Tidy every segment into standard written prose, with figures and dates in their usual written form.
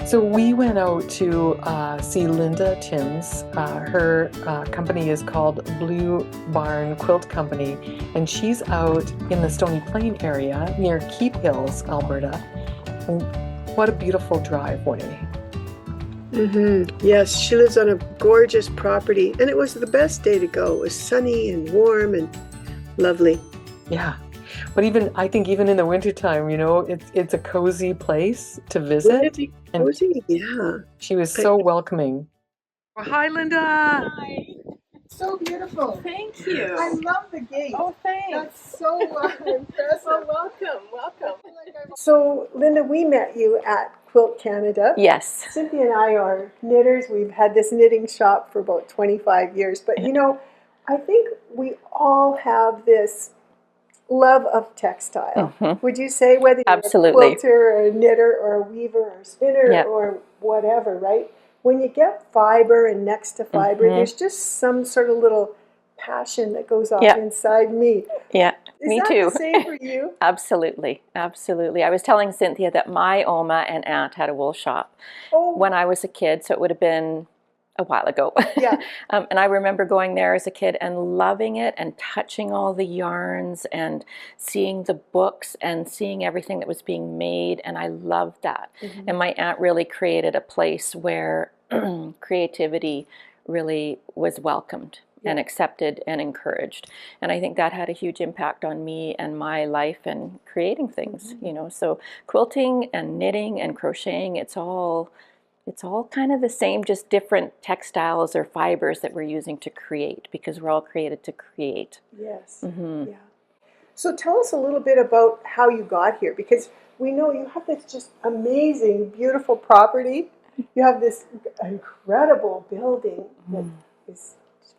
So we went out to see Linda Timms. Her company is called Blue Barn Quilt Company, and she's out in the Stony Plain area near Keep Hills, Alberta. And what a beautiful driveway. Yes, she lives on a gorgeous property, and it was the best day to go. It was sunny and warm and lovely. Yeah. But I think even in the wintertime, it's a cozy place to visit. Wouldn't it be cozy? Yeah. She was so welcoming. Well, hi, Linda. Hi. So beautiful. Thank you. I love the gate. Oh, thanks. That's so impressive. Well, welcome. So, Linda, we met you at Quilt Canada. Yes. Cynthia and I are knitters. We've had this knitting shop for about 25 years. But, I think we all have this love of textile. Would you say, whether you're Absolutely. a quilter or a knitter or a weaver or a spinner Yep. or whatever, right? When you get fiber and next to fiber, there's just some sort of little passion that goes off inside me. Yeah, me too. Is that the same for you? Absolutely. I was telling Cynthia that my Oma and aunt had a wool shop when I was a kid, so it would have been a while ago. Yeah. And I remember going there as a kid and loving it and touching all the yarns and seeing the books and seeing everything that was being made, and I loved that. And my aunt really created a place where creativity really was welcomed and accepted and encouraged. And I think that had a huge impact on me and my life and creating things, So quilting and knitting and crocheting, it's all kind of the same, just different textiles or fibers that we're using to create, because we're all created to create. Yes. Yeah. So tell us a little bit about how you got here, because we know you have this just amazing, beautiful property. You have this incredible building that is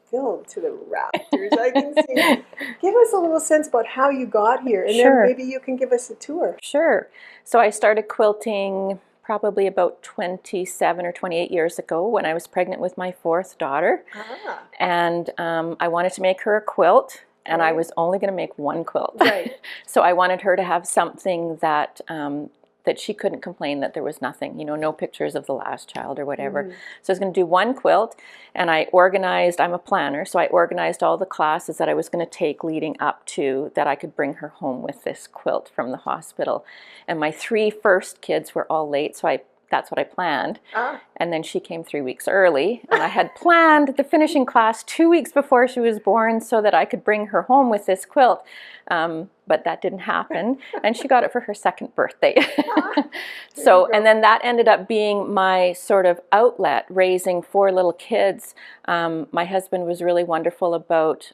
filled to the rafters. I can see. Give us a little sense about how you got here, and then maybe you can give us a tour. Sure. So I started quilting probably about 27 or 28 years ago when I was pregnant with my fourth daughter. And I wanted to make her a quilt, and I was only going to make one quilt. Right. So I wanted her to have something that that she couldn't complain that there was nothing, no pictures of the last child or whatever. So I was going to do one quilt, and I'm a planner, so I organized all the classes that I was going to take leading up to that I could bring her home with this quilt from the hospital. And my 3 first kids were all late, so that's what I planned. And then she came 3 weeks early, and I had planned the finishing class 2 weeks before she was born so that I could bring her home with this quilt. But that didn't happen, and she got it for her second birthday. And then that ended up being my sort of outlet, raising 4 little kids. My husband was really wonderful about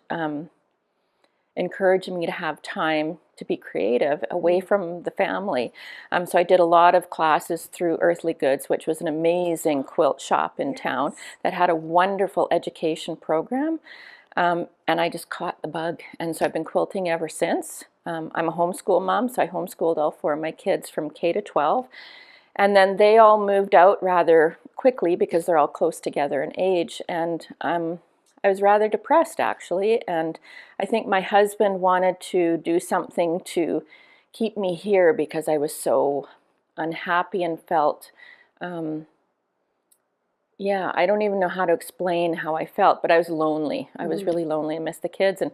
encouraging me to have time to be creative away from the family. So I did a lot of classes through Earthly Goods, which was an amazing quilt shop in town that had a wonderful education program. And I just caught the bug. And so I've been quilting ever since. I'm a homeschool mom, so I homeschooled all 4 of my kids from K to 12. And then they all moved out rather quickly because they're all close together in age. And I was rather depressed, actually, and I think my husband wanted to do something to keep me here because I was so unhappy and felt, I don't even know how to explain how I felt, but I was lonely. I was really lonely and missed the kids. And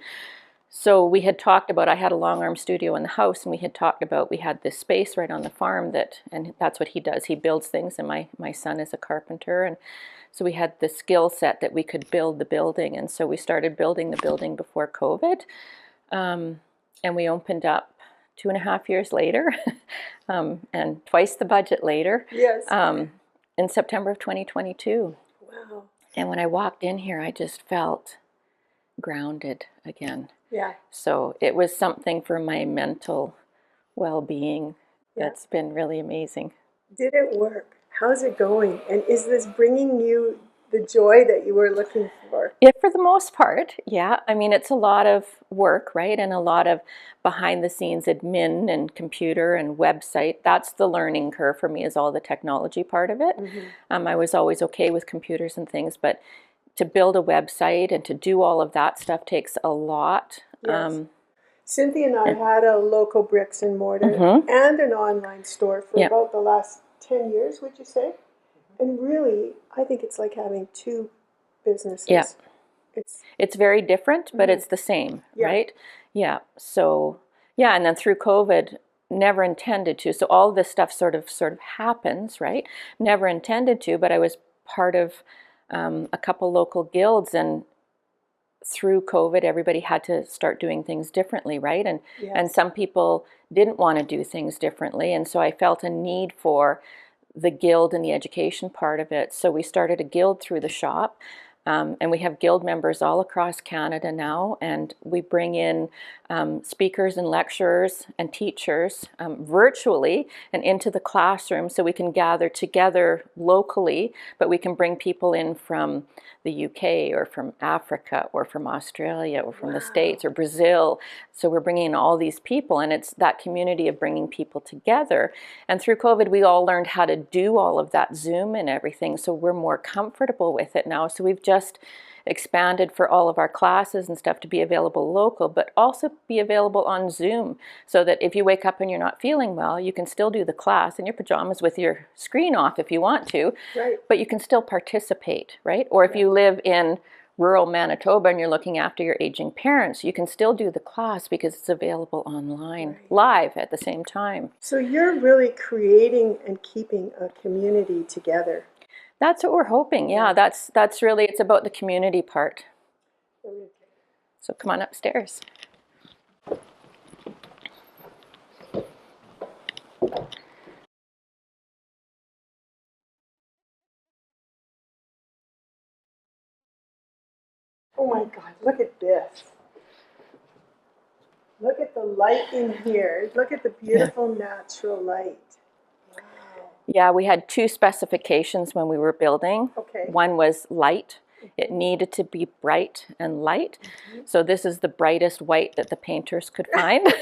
so we had talked about, I had a long arm studio in the house, and we had talked about, we had this space right on the farm and that's what he does. He builds things, and my son is a carpenter, and so we had the skill set that we could build the building. And so we started building the building before COVID, and we opened up 2.5 years later, and twice the budget later. Yes. In September of 2022. Wow. And when I walked in here, I just felt grounded again. Yeah. So it was something for my mental well-being that's been really amazing. Did it work? How's it going? And is this bringing you the joy that you were looking for? Yeah, for the most part, yeah. I mean, it's a lot of work, right? And a lot of behind the scenes admin and computer and website. That's the learning curve for me, is all the technology part of it. I was always okay with computers and things, but to build a website and to do all of that stuff takes a lot. Yes. Cynthia and I had a local bricks and mortar and an online store for about the last 10 years, would you say? And really, I think it's like having two businesses. Yeah. It's very different, but it's the same, right? Yeah. So, yeah, and then through COVID, never intended to. So all this stuff sort of happens, right? Never intended to, but I was part of a couple local guilds, and through COVID, everybody had to start doing things differently, right? And some people didn't want to do things differently, and so I felt a need for the guild and the education part of it. So we started a guild through the shop. And we have guild members all across Canada now, and we bring in speakers and lecturers and teachers virtually and into the classroom, so we can gather together locally, but we can bring people in from the UK or from Africa or from Australia or from the States or Brazil. So we're bringing in all these people, and it's that community of bringing people together. And through COVID, we all learned how to do all of that Zoom and everything, so we're more comfortable with it now. So we've just expanded for all of our classes and stuff to be available local, but also be available on Zoom, so that if you wake up and you're not feeling well, you can still do the class in your pajamas with your screen off if you want to, but you can still participate, right? Or if you live in rural Manitoba and you're looking after your aging parents, you can still do the class because it's available online, live at the same time. So you're really creating and keeping a community together. That's what we're hoping. Yeah, that's really, it's about the community part. So come on upstairs. Oh my God, look at this. Look at the light in here. Look at the beautiful natural light. Wow. Yeah, we had two specifications when we were building. Okay. One was light. It needed to be bright and light. So this is the brightest white that the painters could find.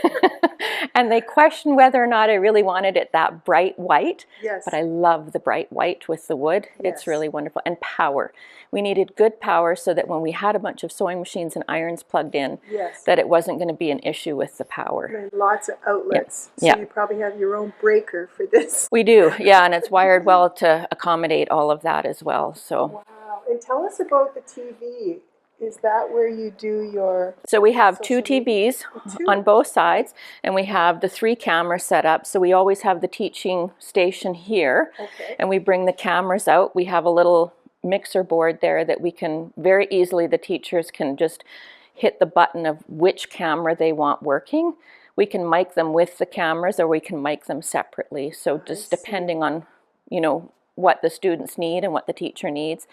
And they questioned whether or not I really wanted it that bright white. Yes. But I love the bright white with the wood. Yes. It's really wonderful. And power. We needed good power so that when we had a bunch of sewing machines and irons plugged in, that it wasn't going to be an issue with the power. And lots of outlets. Yeah. So you probably have your own breaker for this. We do, yeah, and it's wired well to accommodate all of that as well. So. Wow. And tell us about the TV. Is that where you do your... So we have two TVs on both sides, and we have the 3 cameras set up. So we always have the teaching station here, and we bring the cameras out. We have a little mixer board there that we can very easily, the teachers can just hit the button of which camera they want working. We can mic them with the cameras, or we can mic them separately. So just depending on, you know, what the students need and what the teacher needs,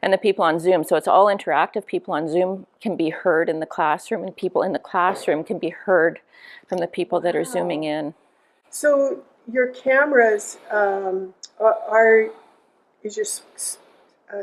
and the people on Zoom. So it's all interactive. People on Zoom can be heard in the classroom, and people in the classroom can be heard from the people that are Zooming in. So your cameras is your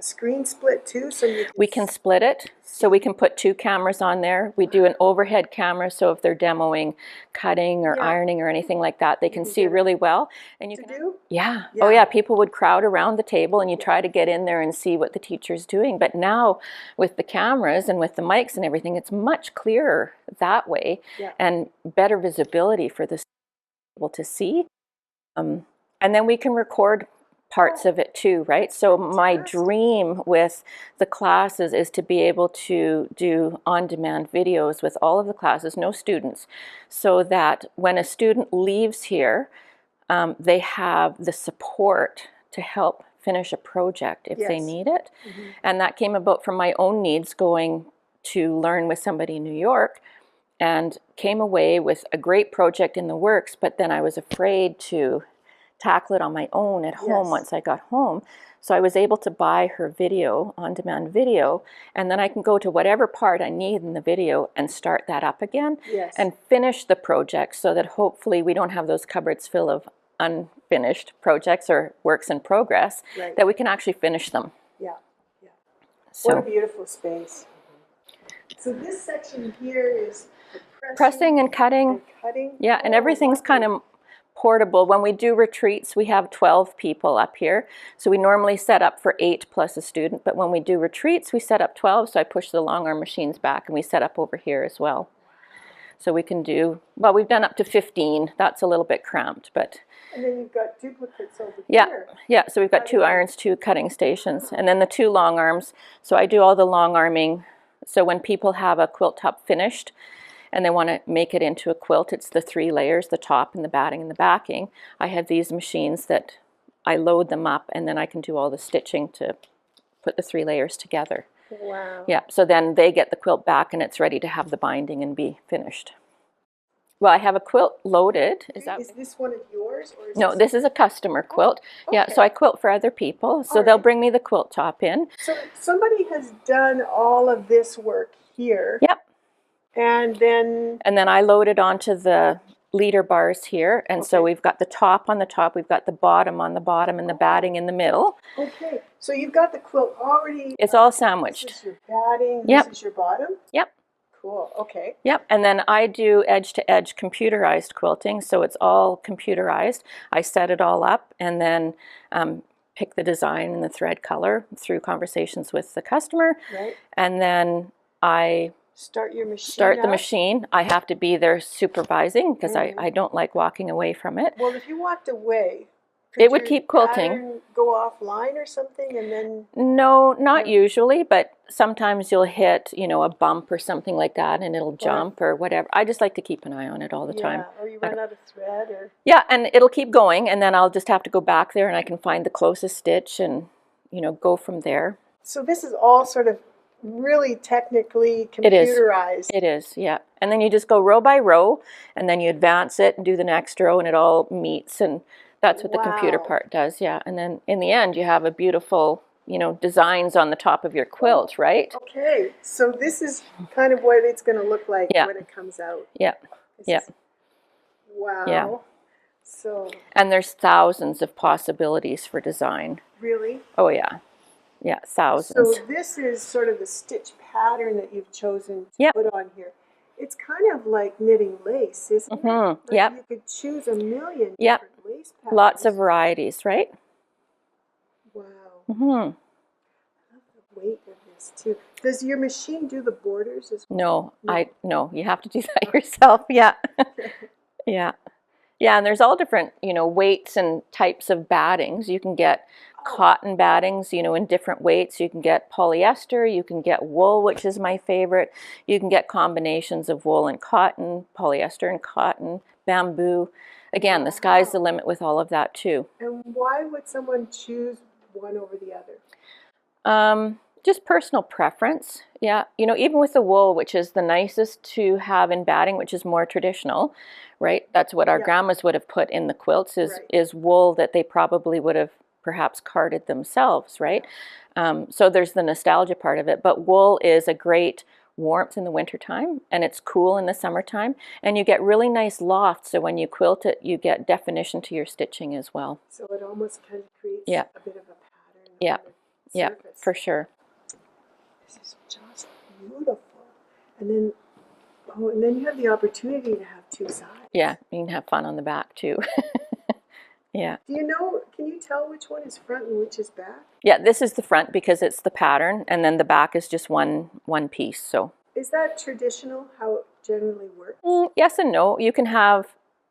screen split too? So we can split it. So we can put 2 cameras on there. We do an overhead camera, so if they're demoing cutting or ironing or anything like that, they can see really well. And you can yeah. Oh yeah, people would crowd around the table, and you try to get in there and see what the teacher's doing. But now with the cameras and with the mics and everything, it's much clearer that way, and better visibility for the people to see. And then we can record parts of it too, right? So my dream with the classes is to be able to do on-demand videos with all of the classes, no students, so that when a student leaves here, they have the support to help finish a project if they need it. And that came about from my own needs, going to learn with somebody in New York, and came away with a great project in the works, but then I was afraid to tackle it on my own at home once I got home. So I was able to buy her video, on-demand video, and then I can go to whatever part I need in the video and start that up again and finish the project, so that hopefully we don't have those cupboards full of unfinished projects or works in progress, that we can actually finish them. So, what a beautiful space. So this section here is pressing and cutting. Yeah, and everything's kind of portable. When we do retreats, we have 12 people up here. So we normally set up for 8 plus a student, but when we do retreats, we set up 12. So I push the long arm machines back, and we set up over here as well. So we can do, well, we've done up to 15. That's a little bit cramped, but And then you've got duplicates over yeah, here. yeah. So we've got 2 irons, 2 cutting stations, and then the 2 long arms. So I do all the long arming. So when people have a quilt top finished and they want to make it into a quilt, it's the 3 layers, the top and the batting and the backing. I have these machines that I load them up, and then I can do all the stitching to put the 3 layers together. Wow. Yeah, so then they get the quilt back and it's ready to have the binding and be finished. Well, I have a quilt loaded. Is this one of yours? Or is No, this is a customer quilt. Yeah, so I quilt for other people. So they'll bring me the quilt top in. So somebody has done all of this work here. Yep. And then I load it onto the leader bars here. And so we've got the top on the top, we've got the bottom on the bottom, and the batting in the middle. okay. So you've got the quilt already. It's all sandwiched. This is your batting. Yep. This is your bottom. Yep. Cool. Okay. Yep, and then I do edge-to-edge computerized quilting, so it's all computerized. I set it all up and then pick the design and the thread color through conversations with the customer. Right. And then I Start your machine. start the up. machine. I have to be there supervising because I don't like walking away from it. Well, if you walked away, It would your keep quilting. pattern go offline or something, and then No, not usually, but sometimes you'll hit, you know, a bump or something like that and it'll jump or whatever. I just like to keep an eye on it all the time. or you run out of thread, or Yeah, and it'll keep going, and then I'll just have to go back there and I can find the closest stitch and, you know, go from there. so this is all sort of really technically It is. computerized. It is, yeah. And then you just go row by row, and then you advance it and do the next row, and it all meets, and that's what the computer Wow. part does, yeah. And then in the end, you have a beautiful, you know, designs on the top of your quilt, right? Okay, so this is kind of what it's going to look like Yeah. when it comes out. Yeah, This yeah. is- wow. Yeah. So And there's thousands of possibilities for design. really, Oh, yeah. Yeah, thousands. so this is sort of the stitch pattern that you've chosen to Yep. put on here. It's kind of like knitting lace, isn't it? Like Yep. You could choose a million Yep. different lace patterns. Lots of varieties, right? Wow. Mm-hmm. I love the weight of this too. Does your machine do the borders as well? No, you have to do that yourself. Yeah. Yeah. Yeah, and there's all different, you know, weights and types of battings. You can get cotton battings, you know, in different weights. You can get polyester, you can get wool, which is my favorite. You can get combinations of wool and cotton, polyester and cotton, bamboo. Again, the sky's the limit with all of that too. And why would someone choose one over the other? Just personal preference. Yeah, you know, even with the wool, which is the nicest to have in batting, which is more traditional, right? That's what our grandmas would have put in the quilts is wool that they probably would have perhaps carded themselves, right? So there's the nostalgia part of it, but wool is a great warmth in the wintertime, and it's cool in the summertime, and you get really nice loft, so when you quilt it, you get definition to your stitching as well. So it almost kind of creates Yeah. a bit of a pattern. Yeah. on the Yeah, surface. for sure. This is just beautiful. And then, and then you have the opportunity to have two sides. Yeah, you can have fun on the back too. Yeah. Do you know, can you tell which one is front and which is back? Yeah, this is the front because it's the pattern, and then the back is just one piece. So Is that traditional, how it generally works? yes and no. You can have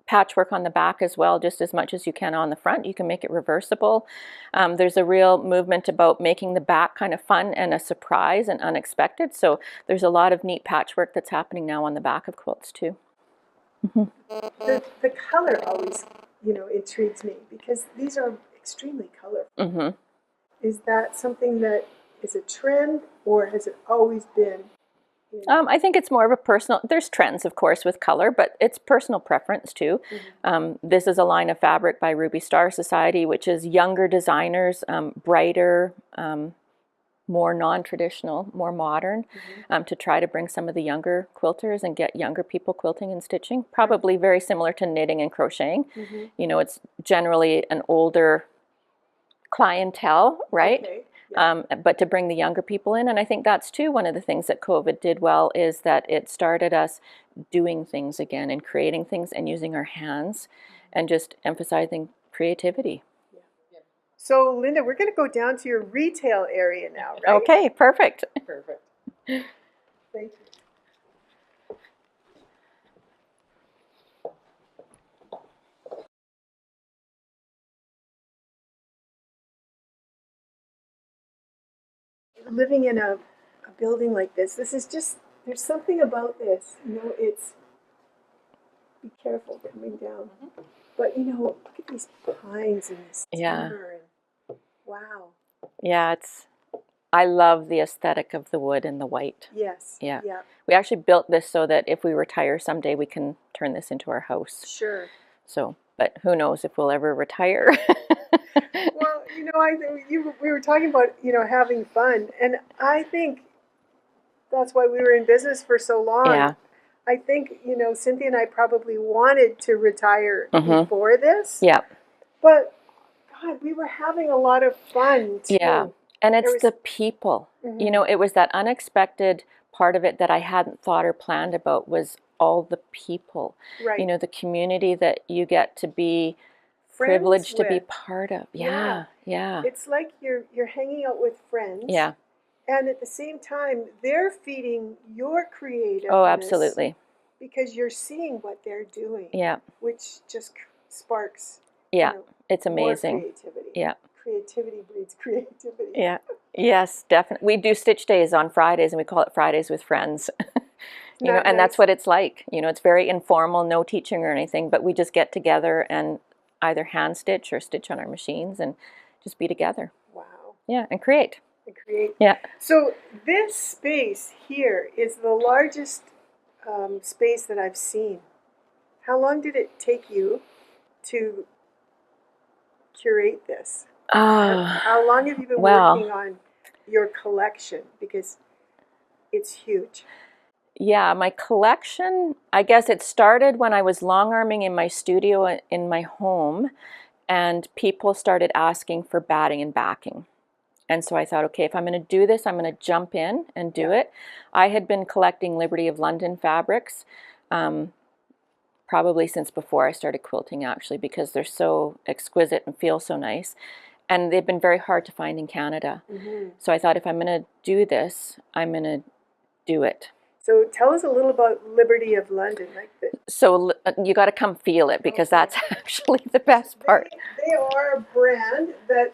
patchwork on the back as well, just as much as you can on the front. You can make it reversible. There's a real movement about making the back kind of fun and a surprise and unexpected. So there's a lot of neat patchwork that's happening now on the back of quilts too. The color always, intrigues me because these are extremely colorful. Mm-hmm. Is that something that is a trend, or has it always been? I think it's more of a personal, there's trends of course with color, but it's personal preference too. This is a line of fabric by Ruby Star Society, which is younger designers, brighter, more non-traditional, more modern, to try to bring some of the younger quilters and get younger people quilting and stitching. Probably very similar to knitting and crocheting. You know, it's generally an older clientele, right? Okay. But to bring the younger people in, and I think that's too one of the things that COVID did well, is that it started us doing things again and creating things and using our hands and just emphasizing creativity. So, Linda, we're going to go down to your retail area now, right? Okay, perfect. Perfect. Thank you. living in a building like this. This is just, there's something about this, you know, it's, be careful coming down. But, you know, look at these pines and this timber. And, wow. Yeah, I love the aesthetic of the wood and the white. Yes. Yeah. Yeah. We actually built this so that if we retire someday, we can turn this into our house. Sure. So, but who knows if we'll ever retire. Well, you know, we were talking about, you know, having fun. And I think that's why we were in business for so long. Yeah. I think, you know, Cynthia and I probably wanted to retire before this. Yeah. But, God, we were having a lot of fun, too. Yeah. And it's the people. You know, it was that unexpected part of it that I hadn't thought or planned about was all the people. Right. You know, the community that you get to be privileged to be part of. Yeah. Yeah. It's like you're hanging out with friends. Yeah. And at the same time, they're feeding your creativeness. Oh, absolutely. Because you're seeing what they're doing. Yeah. Which just sparks. Yeah. You know, it's amazing. More creativity. Yeah. Creativity breeds creativity. Yeah. Yes, definitely. We do stitch days on Fridays, and we call it Fridays with Friends. You know, and that's what it's like. You know, it's very informal, no teaching or anything, but we just get together and either hand stitch or stitch on our machines and just be together. Wow. Yeah, and create. Yeah. So this space here is the largest space that I've seen. How long did it take you to curate this? How long have you been working on your collection? Because it's huge. Yeah, my collection, I guess it started when I was long arming in my studio in my home, and people started asking for batting and backing. And so I thought, okay, if I'm going to do this, I'm going to jump in and do it. I had been collecting Liberty of London fabrics probably since before I started quilting, actually, because they're so exquisite and feel so nice. And they've been very hard to find in Canada. So I thought, if I'm going to do this, I'm going to do it. So tell us a little about Liberty of London. So you got to come feel it, because that's actually the best part. They are a brand that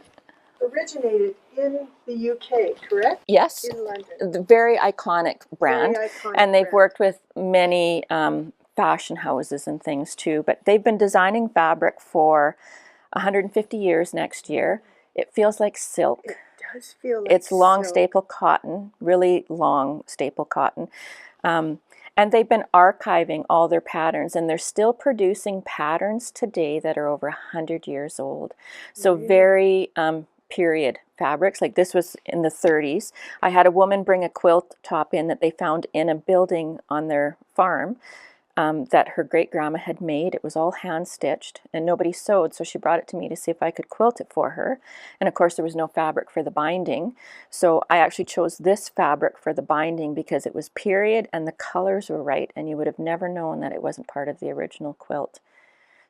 originated in the UK, correct? Yes. In London. The very iconic brand. And they've worked with many fashion houses and things too. But they've been designing fabric for 150 years next year. It feels like silk. It does feel like it's long silk. staple cotton, really long staple cotton. And they've been archiving all their patterns, and they're still producing patterns today that are over 100 years old. So very period fabrics. Like this was in the 30s. I had a woman bring a quilt top in that they found in a building on their farm that her great-grandma had made. It was all hand-stitched, and nobody sewed, so she brought it to me to see if I could quilt it for her. And of course, there was no fabric for the binding, so I actually chose this fabric for the binding because it was period and the colors were right, and you would have never known that it wasn't part of the original quilt.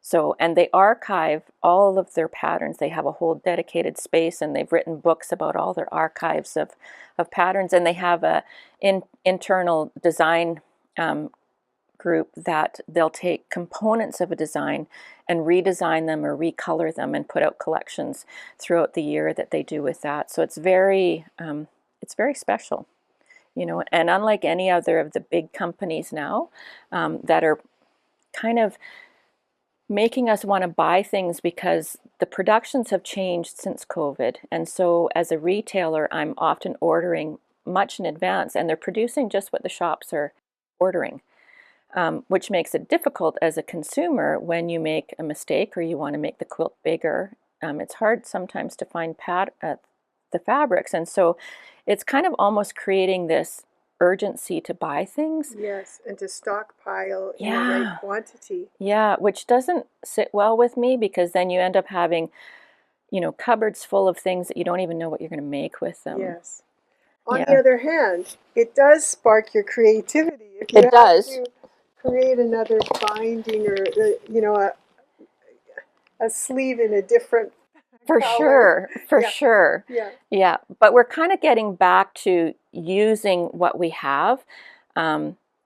So, and they archive all of their patterns. They have a whole dedicated space, and they've written books about all their archives of patterns, and they have a internal design group that they'll take components of a design and redesign them or recolor them and put out collections throughout the year that they do with that. So it's very special, you know. And unlike any other of the big companies now that are kind of making us want to buy things because the productions have changed since COVID, and so as a retailer, I'm often ordering much in advance, and they're producing just what the shops are ordering. Which makes it difficult as a consumer when you make a mistake or you want to make the quilt bigger. It's hard sometimes to find the fabrics, and so it's kind of almost creating this urgency to buy things. Yes, and to stockpile in the right quantity. Yeah, which doesn't sit well with me, because then you end up having, you know, cupboards full of things that you don't even know what you're going to make with them. Yes. On the other hand, it does spark your creativity. If you it does. To create another binding, or you know, a sleeve in a different color. For sure. Yeah, but we're kind of getting back to using what we have,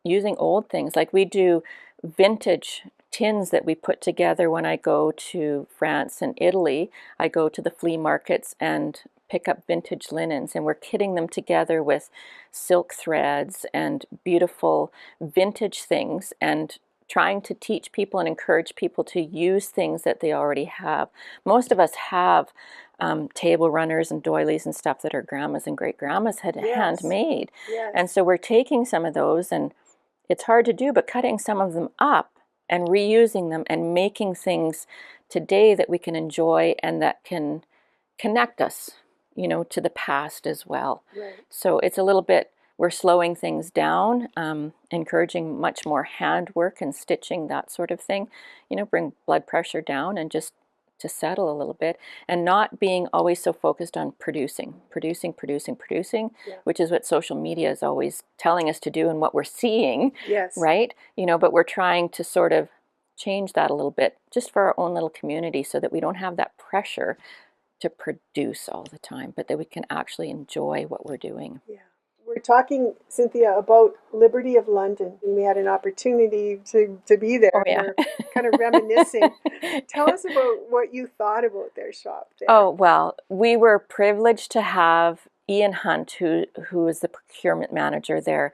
using old things. Like we do vintage tins that we put together when I go to France and Italy. I go to the flea markets and pick up vintage linens, and we're kitting them together with silk threads and beautiful vintage things, and trying to teach people and encourage people to use things that they already have. Most of us have table runners and doilies and stuff that our grandmas and great grandmas had handmade. Yes. And so we're taking some of those, and it's hard to do, but cutting some of them up and reusing them and making things today that we can enjoy and that can connect us, you know, to the past as well. Right. So it's a little bit, we're slowing things down, encouraging much more handwork and stitching, that sort of thing, you know, bring blood pressure down and just to settle a little bit, and not being always so focused on producing, Yeah. which is what social media is always telling us to do and what we're seeing, Yes. right? You know, but we're trying to sort of change that a little bit just for our own little community so that we don't have that pressure to produce all the time, but that we can actually enjoy what we're doing. Yeah. We're talking, Cynthia, about Liberty of London, and we had an opportunity to be there. Oh, yeah. We're kind of reminiscing. Tell us about what you thought about their shop there. Oh, well, we were privileged to have Ian Hunt, who is the procurement manager there,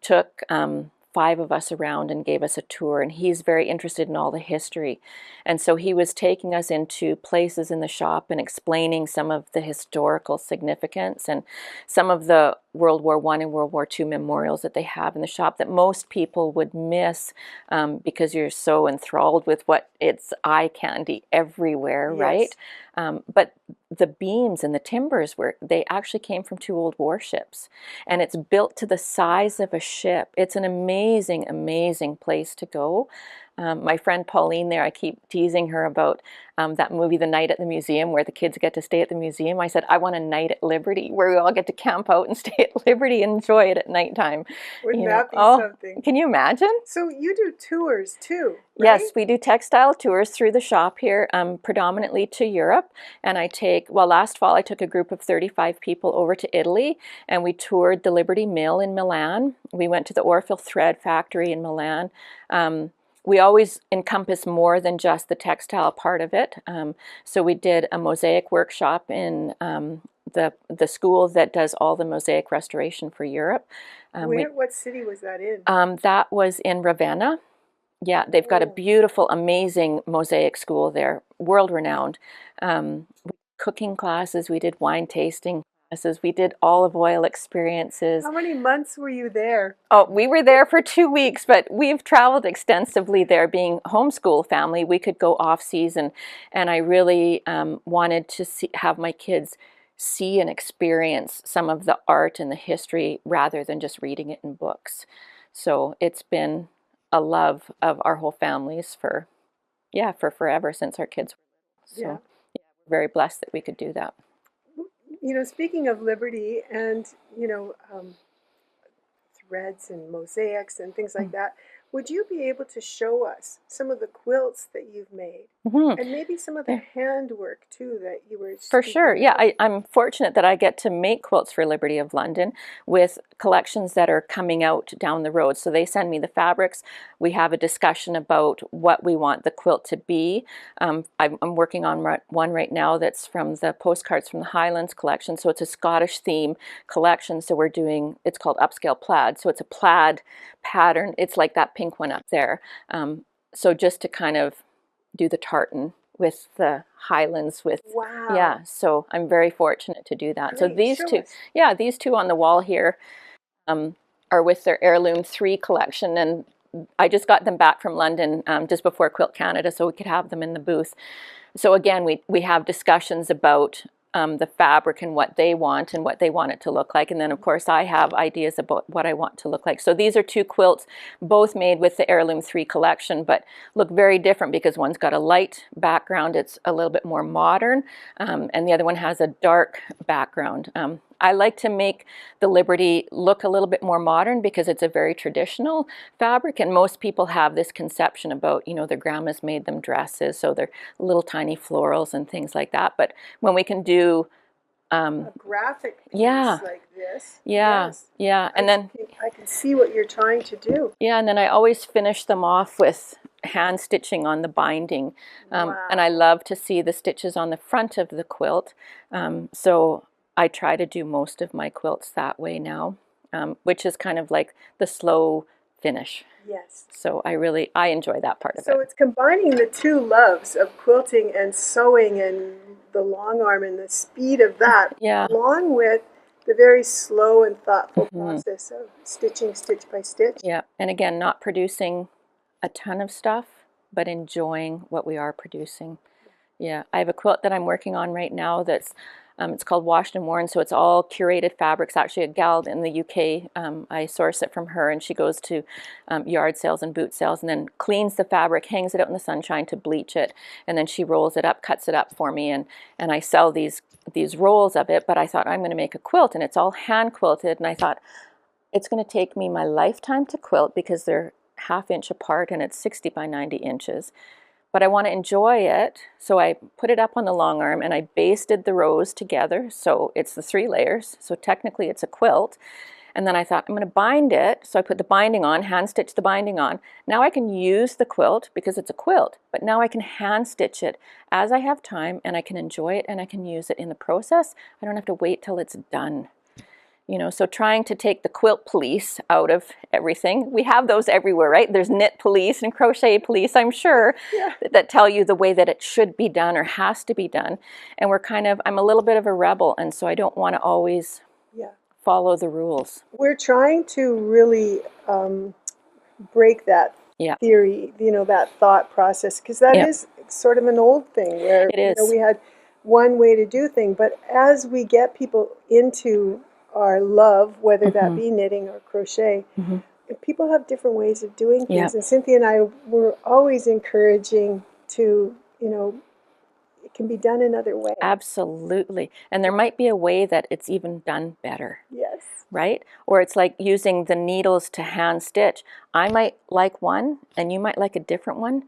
took 5 of us around and gave us a tour, and he's very interested in all the history. And so he was taking us into places in the shop and explaining some of the historical significance and some of the World War I and World War II memorials that they have in the shop that most people would miss because you're so enthralled with what it's eye candy everywhere, Yes. right? But the beams and the timbers they actually came from 2 old warships, and it's built to the size of a ship. It's an amazing, amazing place to go. My friend Pauline there, I keep teasing her about that movie, The Night at the Museum, where the kids get to stay at the museum. I said, I want a night at Liberty where we all get to camp out and stay at Liberty and enjoy it at nighttime. Wouldn't that be something? Can you imagine? So you do tours too, right? Yes, we do textile tours through the shop here, predominantly to Europe. And last fall I took a group of 35 people over to Italy, and we toured the Liberty Mill in Milan. We went to the Orfil Thread Factory in Milan. We always encompass more than just the textile part of it. So we did a mosaic workshop in the school that does all the mosaic restoration for Europe. What city was that in? That was in Ravenna. Yeah, they've got a beautiful, amazing mosaic school there, world-renowned. Cooking classes, we did wine tasting classes, we did olive oil experiences. How many months were you there? Oh, we were there for 2 weeks, but we've traveled extensively there. Being homeschool family, we could go off season, and I really wanted to have my kids see and experience some of the art and the history rather than just reading it in books. So it's been a love of our whole families for forever, since our kids were little. So yeah, we're very blessed that we could do that. You know, speaking of Liberty and, you know, threads and mosaics and things like that, would you be able to show us some of the quilts that you've made? Mm-hmm. And maybe some of the handwork too that you were For speaking sure, yeah. about? I'm fortunate that I get to make quilts for Liberty of London with collections that are coming out down the road. So they send me the fabrics. We have a discussion about what we want the quilt to be. I'm working on one right now that's from the Postcards from the Highlands collection. So it's a Scottish theme collection. So it's called Upscale Plaid. So it's a plaid pattern. It's like that pink one up there. So just to kind of do the tartan with the Highlands Wow. Yeah, so I'm very fortunate to do that. So Great. these Show two, us. yeah, these two on the wall here are with their Heirloom 3 collection, and I just got them back from London just before Quilt Canada, so we could have them in the booth. So again, we have discussions about the fabric and what they want it to look like. And then of course I have ideas about what I want to look like. So these are 2 quilts, both made with the Heirloom 3 collection, but look very different because one's got a light background, it's a little bit more modern, and the other one has a dark background. I like to make the Liberty look a little bit more modern because it's a very traditional fabric, and most people have this conception about, you know, their grandmas made them dresses, so they're little tiny florals and things like that. But when we can do A graphic piece Yeah. like this. Yeah, Yes. yeah, and then I can see what you're trying to do. yeah, and then I always finish them off with hand stitching on the binding, and I love to see the stitches on the front of the quilt. So I try to do most of my quilts that way now, which is kind of like the slow finish. Yes. So I enjoy that part of So it. it's combining the two loves of quilting and sewing and the long arm and the speed of that, Yeah. along with the very slow and thoughtful process of stitching stitch by stitch. Yeah, and again, not producing a ton of stuff, but enjoying what we are producing. Yeah, I have a quilt that I'm working on right now that's it's called Washed and Worn, so it's all curated fabrics. Actually, a gal in the UK, I source it from her, and she goes to yard sales and boot sales and then cleans the fabric, hangs it out in the sunshine to bleach it, and then she rolls it up, cuts it up for me, and I sell these rolls of it. But I thought I'm going to make a quilt, and it's all hand quilted, and I thought it's going to take me my lifetime to quilt because they're ½ inch apart and it's 60 by 90 inches. But I want to enjoy it, so I put it up on the long arm and I basted the rows together, so it's the 3 layers, so technically it's a quilt. And then I thought, I'm going to bind it, so I put the binding on, hand stitch the binding on. Now I can use the quilt because it's a quilt, but now I can hand stitch it as I have time, and I can enjoy it and I can use it in the process. I don't have to wait till it's done. You know, so trying to take the quilt police out of everything. We have those everywhere, right? There's knit police and crochet police, I'm sure, that tell you the way that it should be done or has to be done. And I'm a little bit of a rebel, and so I don't want to always follow the rules. We're trying to really break that theory, that thought process, because that is sort of an old thing where we had one way to do things. But as we get people into our love, whether that be knitting or crochet, people have different ways of doing things. And Cynthia and I were always encouraging to, it can be done another way. Absolutely. And there might be a way that it's even done better. Yes. Right? Or it's like using the needles to hand stitch. I might like one and you might like a different one,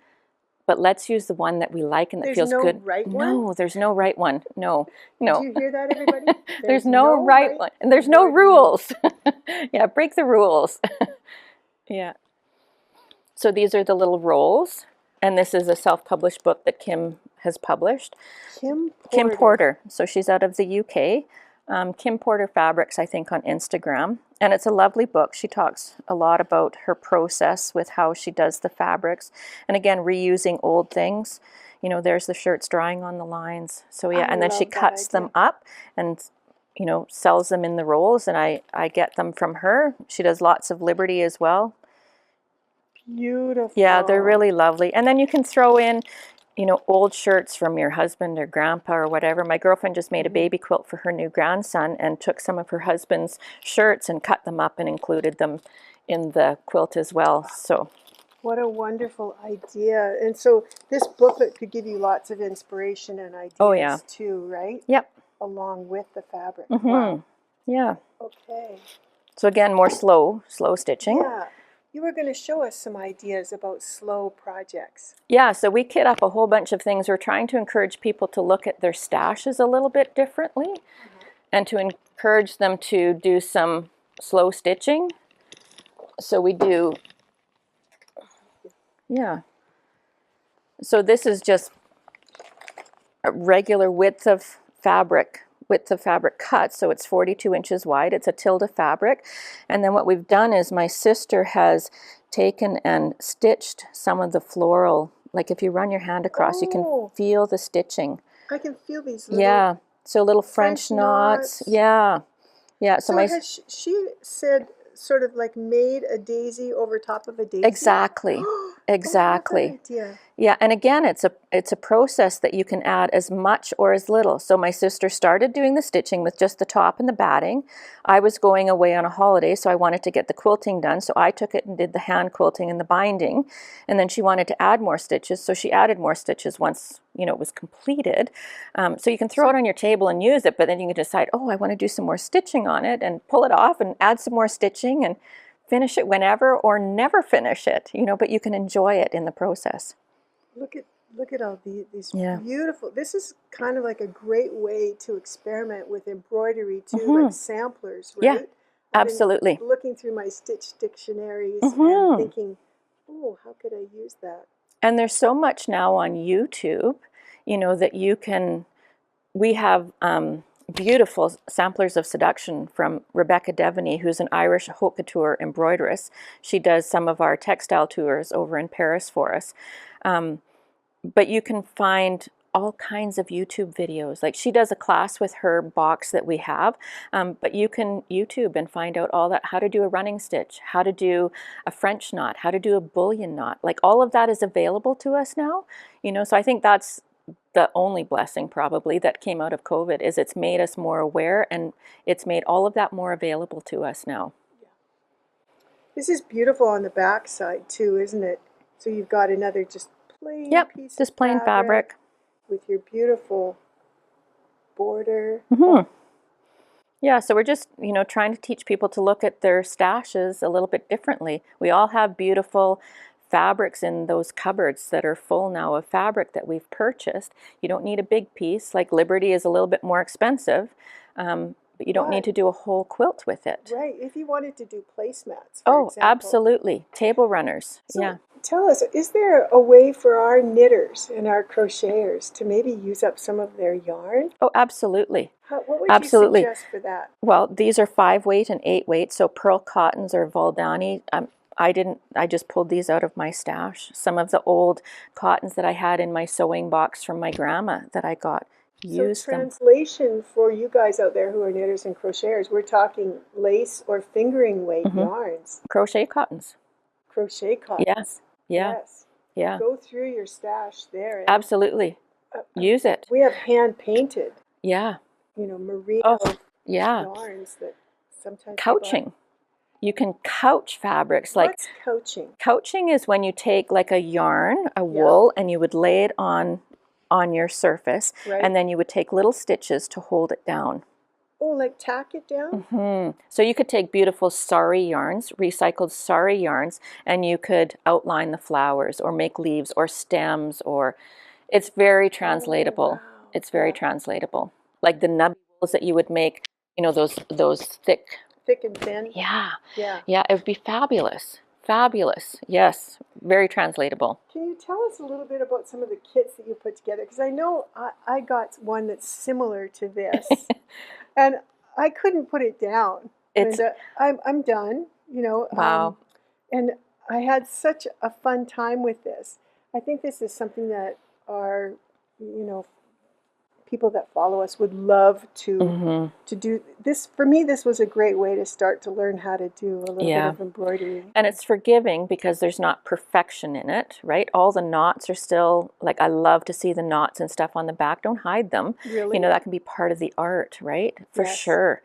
but let's use the one that we like and that feels good. There's no right one? No, there's no right one. No. Did you hear that, everybody? There's no right one. And there's no rules. Yeah, break the rules. Yeah. So these are the little rolls. And this is a self-published book that Kim has published. Kim Porter. So she's out of the UK. Kim Porter Fabrics, I think, on Instagram. And it's a lovely book. She talks a lot about her process with how she does the fabrics. And again, reusing old things. You know, there's the shirts drying on the lines. So yeah, and then she cuts them up and, sells them in the rolls. And I get them from her. She does lots of Liberty as well. Beautiful. Yeah, they're really lovely. And then you can throw in, old shirts from your husband or grandpa or whatever. My girlfriend just made a baby quilt for her new grandson and took some of her husband's shirts and cut them up and included them in the quilt as well. So what a wonderful idea. And so this booklet could give you lots of inspiration and ideas too, right? Yep. Along with the fabric. Wow. Yeah. Okay. So again, more slow stitching. Yeah. You were going to show us some ideas about slow projects. Yeah, so we kit up a whole bunch of things. We're trying to encourage people to look at their stashes a little bit differently and to encourage them to do some slow stitching. So we do, so this is just a regular width of fabric cut, so it's 42 inches wide. It's a tilde fabric. And then what we've done is my sister has taken and stitched some of the floral, like if you run your hand across, you can feel the stitching. I can feel these little so little French knots. Yeah. So has she said sort of like made a daisy over top of a daisy? Exactly. Exactly. Yeah, and again, it's a process that you can add as much or as little. So my sister started doing the stitching with just the top and the batting. I was going away on a holiday, so I wanted to get the quilting done. So I took it and did the hand quilting and the binding. And then she wanted to add more stitches, so she added more stitches once it was completed. So you can throw it on your table and use it, but then you can decide, I want to do some more stitching on it and pull it off and add some more stitching and finish it whenever or never finish it, but you can enjoy it in the process. Look at Look at all these Yeah. beautiful. This is kind of like a great way to experiment with embroidery too, Mhm. like samplers, Yeah, right? I've been absolutely. looking through my stitch dictionaries and Mhm. thinking, oh, how could I use that? And there's so much now on YouTube, that you can. We have beautiful samplers of seduction from Rebecca Devaney, who's an Irish haute couture embroideress. She does some of our textile tours over in Paris for us. But you can find all kinds of YouTube videos. Like she does a class with her box that we have, but you can YouTube and find out all that, how to do a running stitch, how to do a French knot, how to do a bullion knot. Like all of that is available to us now, so I think that's the only blessing probably that came out of COVID is it's made us more aware and it's made all of that more available to us now. This is beautiful on the back side too, isn't it? So you've got another just plain Yep, piece just of plain fabric. with your beautiful border. Mm-hmm. Yeah, so we're just, trying to teach people to look at their stashes a little bit differently. We all have beautiful fabrics in those cupboards that are full now of fabric that we've purchased. You don't need a big piece. Like Liberty is a little bit more expensive, but you don't need to do a whole quilt with it. Right, if you wanted to do placemats, Oh, example. absolutely. Table runners. So yeah. tell us, is there a way for our knitters and our crocheters to maybe use up some of their yarn? Oh, absolutely. What would Absolutely. you suggest for that? Well, these are 5 weight and 8 weight, so pearl cottons or Valdani. I just pulled these out of my stash. Some of the old cottons that I had in my sewing box from my grandma that I got. So translation for you guys out there who are knitters and crocheters, we're talking lace or fingering weight yarns. Crochet cottons. Crochet cottons. Yes. Yeah. Yes. Yeah. Go through your stash there. Absolutely. Use it. We have hand painted. Yeah. Merino yarns that sometimes couching. You can couch fabrics. Like what's couching? Couching is when you take like a yarn, a wool, and you would lay it on your surface, and then you would take little stitches to hold it down. Oh, like tack it down? So you could take beautiful sari yarns, recycled sari yarns, and you could outline the flowers or make leaves or stems, or it's very translatable. Wow. It's very translatable. Like the nubby wools that you would make, those thick and thin. Yeah, it would be fabulous. Fabulous. Yes, very translatable. Can you tell us a little bit about some of the kits that you put together? Because I know I got one that's similar to this, and I couldn't put it down. I'm done. Wow. And I had such a fun time with this. I think this is something that our people that follow us would love to do. This for me, this was a great way to start to learn how to do a little bit of embroidery. And it's forgiving because there's not perfection in it, right? All the knots are still, like, I love to see the knots and stuff on the back. Don't hide them. Really? That can be part of the art, right? For sure.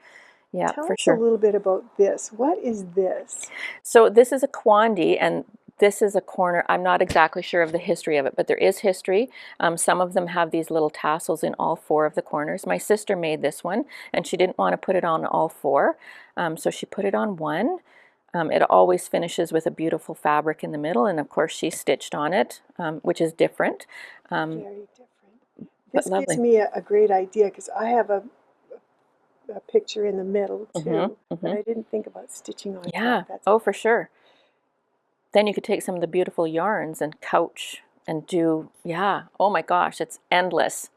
Yeah, Tell for us sure. a little bit about this. What is this? So this is a quandie, and this is a corner. I'm not exactly sure of the history of it, but there is history. Some of them have these little tassels in all 4 of the corners. My sister made this one, and she didn't want to put it on all 4, so she put it on one. It always finishes with a beautiful fabric in the middle, and of course she stitched on it, which is different. Very different. This lovely. gives me a great idea because I have a picture in the middle too, but I didn't think about stitching on top. Oh, for sure. Then you could take some of the beautiful yarns and couch and do, oh my gosh, it's endless.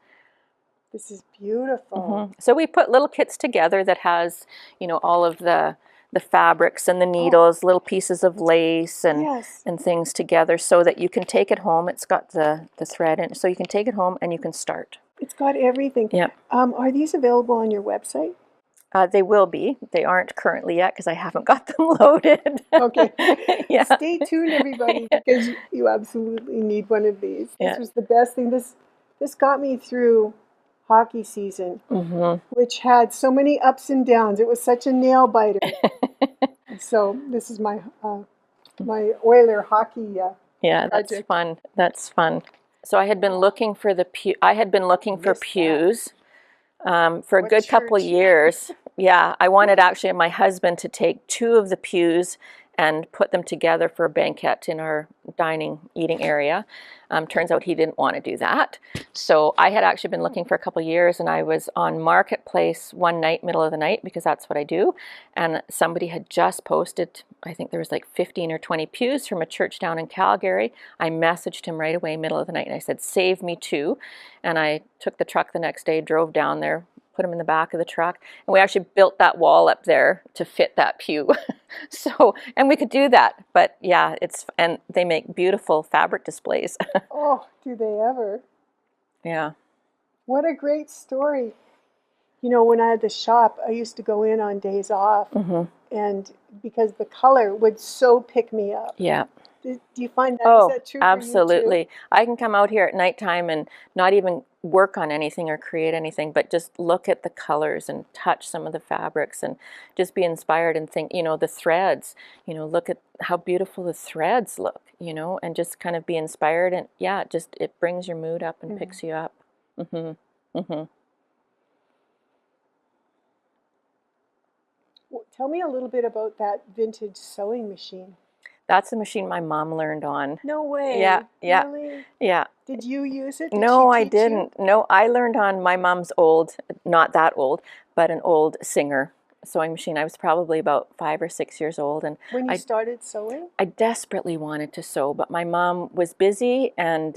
This is beautiful. So we put little kits together that has, all of the fabrics and the needles, little pieces of lace and things together so that you can take it home. It's got the thread in it, so you can take it home and you can start. It's got everything. Yeah. Are these available on your website? They will be. They aren't currently yet because I haven't got them loaded. Okay. Stay tuned, everybody, because you absolutely need one of these. This was the best thing. This got me through hockey season, which had so many ups and downs. It was such a nail biter. So this is my my Oiler hockey that's project. fun. That's fun. So I had been looking for pews. For a good couple years. I wanted actually my husband to take 2 of the pews and put them together for a banquet in our eating area. Turns out he didn't want to do that. So I had actually been looking for a couple of years, and I was on Marketplace one night, middle of the night, because that's what I do. And somebody had just posted, I think there was like 15 or 20 pews from a church down in Calgary. I messaged him right away, middle of the night, and I said, save me 2. And I took the truck the next day, drove down there, put them in the back of the truck, and we actually built that wall up there to fit that pew. So, and we could do that, but yeah, and they make beautiful fabric displays. Oh, do they ever? Yeah. What a great story. You know, when I had the shop, I used to go in on days off, and because the color would so pick me up. Yeah. Do you find that? Oh, is that true absolutely. For you too? I can come out here at nighttime and not even work on anything or create anything, but just look at the colors and touch some of the fabrics and just be inspired and think, the threads, look at how beautiful the threads look, and just kind of be inspired. And yeah, it brings your mood up and picks you up. Well, tell me a little bit about that vintage sewing machine. That's the machine my mom learned on. No way. Yeah. Really? Yeah. Did you use it? Did No, she I teach didn't. You? No, I learned on my mom's not that old, but an old Singer sewing machine. I was probably about 5 or 6 years old, and When you started sewing? I desperately wanted to sew, but my mom was busy and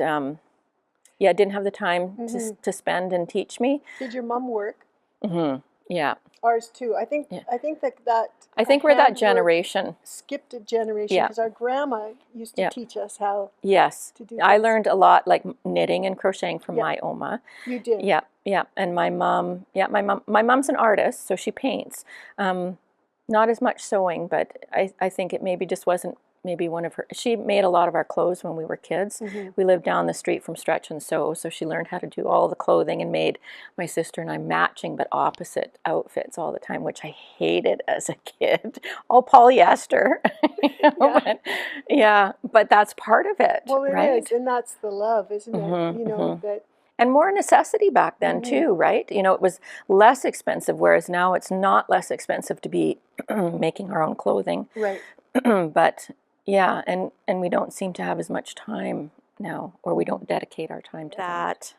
didn't have the time to spend and teach me. Did your mom work? Yeah. Ours too. I think that I think we're that generation. Skipped a generation because our grandma used to teach us how to do I things. learned a lot, like knitting and crocheting from my Oma. You did. Yeah. And my mom's an artist, so she paints. Not as much sewing, but I think it maybe just wasn't one of her. She made a lot of our clothes when we were kids. We lived down the street from Stretch and Sew, so she learned how to do all the clothing and made my sister and I matching but opposite outfits all the time, which I hated as a kid. All polyester. But that's part of it. Well, it right? is, and that's the love, isn't it? That. And more necessity back then too, right? It was less expensive, whereas now it's not less expensive to be making our own clothing. Right. But yeah, and we don't seem to have as much time now, or we don't dedicate our time to that.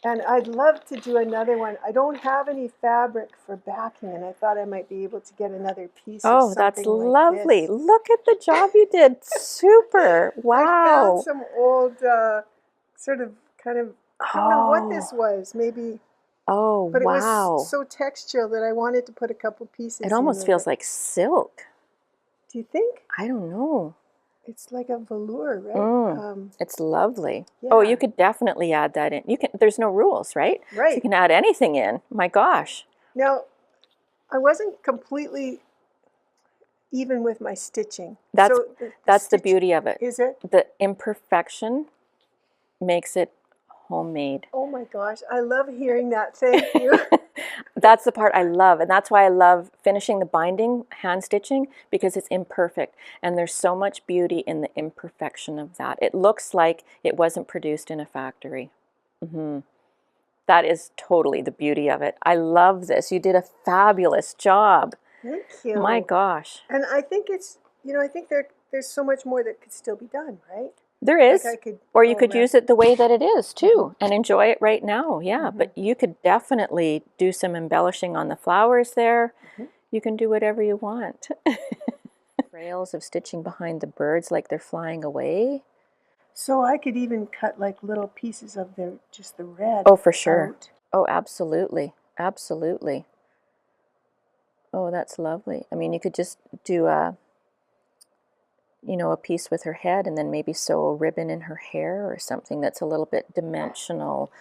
And I'd love to do another one. I don't have any fabric for backing, and I thought I might be able to get another piece of something that's like lovely. this. Look at the job you did. Super. Wow. I found some old sort of kind of, I don't know what this was, maybe. Oh, but wow. It was so textural that I wanted to put a couple pieces in. It almost feels like silk. Do you think? I don't know. It's like a velour, right? It's lovely. Yeah. Oh, you could definitely add that in. There's no rules, right? Right. So you can add anything in. My gosh. Now, I wasn't completely even with my stitching. That's the beauty of it. Is it? The imperfection makes it homemade. Oh my gosh, I love hearing that. Thank you. That's the part I love, and that's why I love finishing the binding, hand stitching, because it's imperfect, and there's so much beauty in the imperfection of that. It looks like it wasn't produced in a factory. That is totally the beauty of it. I love this. You did a fabulous job. Thank you. My gosh. And I think it's, I think there's so much more that could still be done, right? There is, or you could around. use it the way that it is too, and enjoy it right now. Yeah, but you could definitely do some embellishing on the flowers there. You can do whatever you want. Trails of stitching behind the birds like they're flying away. So I could even cut like little pieces of just the red. Oh, for sure. out. Oh, absolutely. Absolutely. Oh, that's lovely. I mean, you could just do a piece with her head and then maybe sew a ribbon in her hair or something that's a little bit dimensional,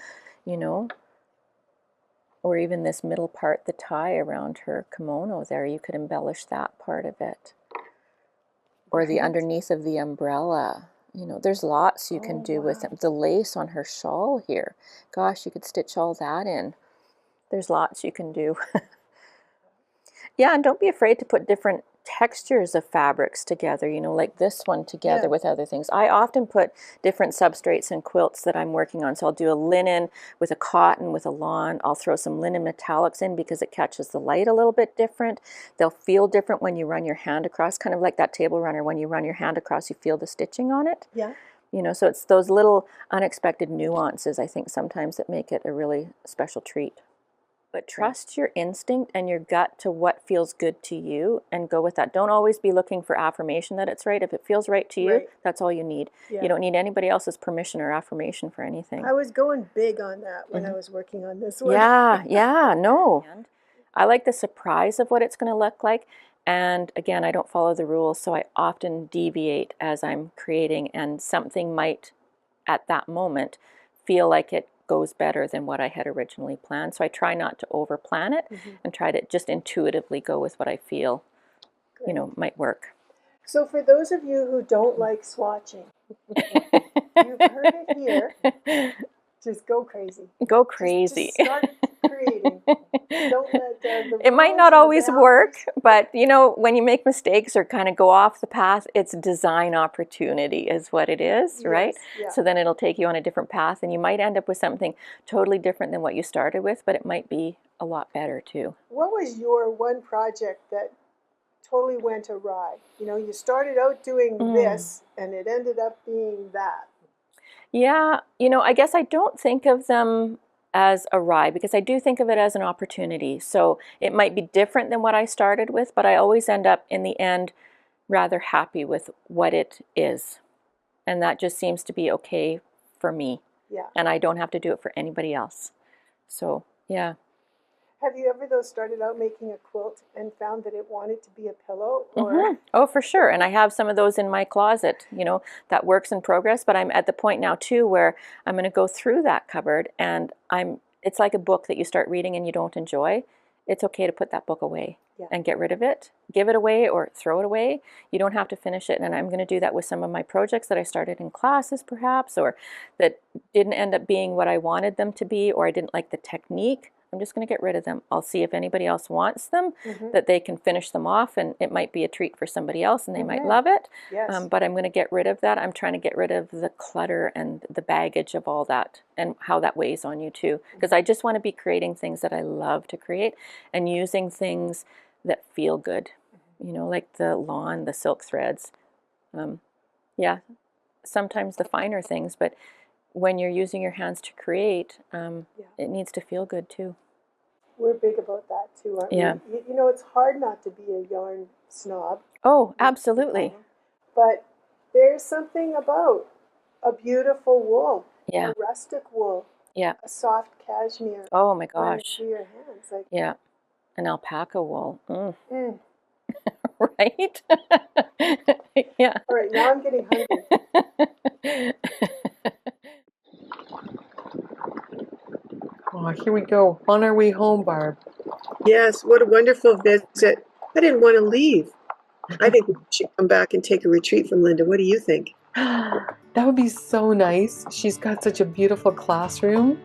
or even this middle part, the tie around her kimono there, you could embellish that part of it. Or the underneath of the umbrella. There's lots you can do with it. The lace on her shawl here. Gosh, you could stitch all that in. There's lots you can do. Yeah, and don't be afraid to put different textures of fabrics together, you know, like this one together Yeah. with other things. I often put different substrates in quilts that I'm working on. So I'll do a linen with a cotton with a lawn. I'll throw some linen metallics in because it catches the light a little bit different. They'll feel different when you run your hand across, kind of like that table runner. When you run your hand across, you feel the stitching on it. Yeah. You know, so it's those little unexpected nuances, I think, sometimes that make it a really special treat. But trust your instinct and your gut to what feels good to you and go with that. Don't always be looking for affirmation that it's right. If it feels right to you, Right. that's all you need. Yeah. You don't need anybody else's permission or affirmation for anything. I was going big on that when I was working on this one. Yeah, no. I like the surprise of what it's going to look like. And again, I don't follow the rules, so I often deviate as I'm creating, and something might, at that moment, feel like it goes better than what I had originally planned. So I try not to over plan it and try to just intuitively go with what I feel, you know, might work. So for those of you who don't like swatching, you've heard it here. Just go crazy. Go crazy. Just start creating. Don't let the It might rules not and the always work, boundaries- but you know, when you make mistakes or kind of go off the path, it's design opportunity is what it is, right? Yes, yeah. So then it'll take you on a different path, and you might end up with something totally different than what you started with, but it might be a lot better too. What was your one project that totally went awry? You know, you started out doing this and it ended up being that. Yeah, you know, I guess I don't think of them as awry because I do think of it as an opportunity. So it might be different than what I started with, but I always end up in the end rather happy with what it is. And that just seems to be okay for me. Yeah. And I don't have to do it for anybody else. So, yeah. Have you ever, though, started out making a quilt and found that it wanted to be a pillow? Or Oh, for sure. And I have some of those in my closet, you know, that works in progress. But I'm at the point now, too, where I'm going to go through that cupboard and it's like a book that you start reading and you don't enjoy. It's okay to put that book away and get rid of it. Give it away or throw it away. You don't have to finish it. And I'm going to do that with some of my projects that I started in classes, perhaps, or that didn't end up being what I wanted them to be, or I didn't like the technique. I'm just going to get rid of them. I'll see if anybody else wants them, that they can finish them off, and it might be a treat for somebody else and they might love it. Yes. But I'm going to get rid of that. I'm trying to get rid of the clutter and the baggage of all that and how that weighs on you too. Because I just want to be creating things that I love to create and using things that feel good, you know, like the lawn, the silk threads. Yeah, sometimes the finer things, but when you're using your hands to create, it needs to feel good too. We're big about that too, aren't Yeah. we? You know, it's hard not to be a yarn snob. Oh, absolutely. But there's something about a beautiful wool, Yeah. a rustic wool, Yeah. a soft cashmere. Oh my running gosh. through your hands. Like, Yeah. An alpaca wool. mm. Right? Yeah. All right, now I'm getting hungry. Oh, here we go. On our way home, Barb. Yes, what a wonderful visit. I didn't want to leave. I think we should come back and take a retreat from Linda. What do you think? That would be so nice. She's got such a beautiful classroom.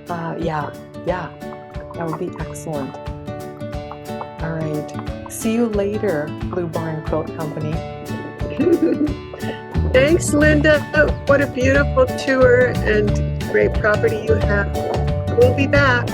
Yeah, that would be excellent. All right. See you later, Blue Barn Quilt Company. Thanks, Linda. What a beautiful tour and great property you have. We'll be back.